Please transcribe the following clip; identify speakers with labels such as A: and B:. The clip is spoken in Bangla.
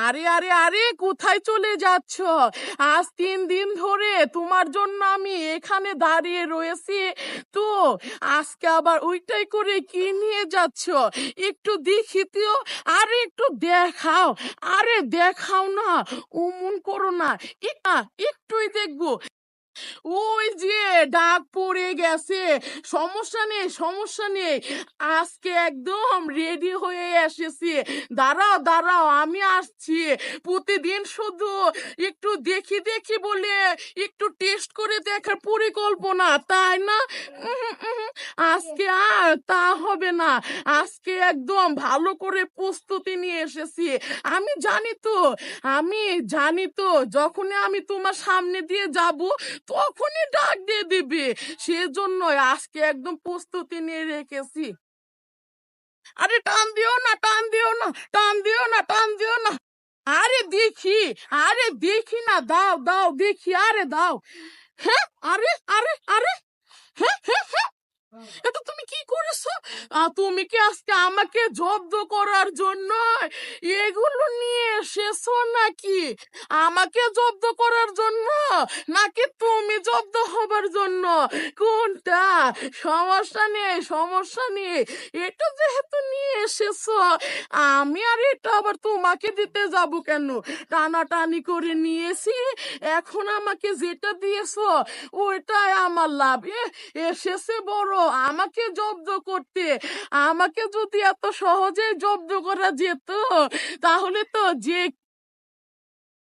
A: আরে আরে আরে, কোথায় চলে যাচ্ছ? আজ 3 দিন ধরে তোমার জন্য আমি এখানে দাঁড়িয়ে রয়েছি। তো আজকে আবার ওইটাই করে কি নিয়ে যাচ্ছ? একটু দেখি তো। আরে একটু দেখাও। আরে দেখাও না, অমন করো না। একটুই দেখবো। ওই যে ডাক পড়ে গেছে। সমস্যা নেই, সমস্যা নেই। আজকে একদম রেডি হয়ে এসেছি। দাঁড়াও দাঁড়াও, আমি আসছি। প্রতিদিন শুধু একটু দেখি দেখি বলে একটু টেস্ট করে দেখার পরিকল্পনা, তাই না? আজকে আর তা হবে না। আজকে একদম ভালো করে প্রস্তুতি নিয়ে এসেছি। আমি জানি তো, আমি জানি তো, যখনই আমি তোমার সামনে দিয়ে যাব তখনই ডাক দিয়ে দিবে। সেজন্য আজকে একদম প্রস্তুতি নিয়ে রেখেছি। আরে টান দিও না, টান দিও না, টান দিও না, টান দিও না। আরে দেখি, আরে দেখি না, দাও দাও দেখি, আরে দাও। হ্যাঁ, আরে আরে আরে, হ্যাঁ হ্যাঁ হ্যাঁ। এটা তুমি কি করেছো? তুমি কি আজকে আমাকে জব্দ করার জন্য এগুলো নিয়ে এসেছো নাকি? আমাকে জব্দ করার জন্য নাকি তুমি জব্দ হবার জন্য? কোনটা? সমস্যা নেই, সমস্যা নেই। এটা যেহেতু নিয়ে এসেছো, আমি আর এটা আবার তোমাকে দিতে যাব কেন? টানাটানি করে নিয়েছি। এখন আমাকে যেটা দিয়েছো ওইটাই আমার লাভ। এসেছে বড় আমাকে জব্দ করতে। আমাকে যদি এত সহজে জব্দ করা যেত, তাহলে তো যে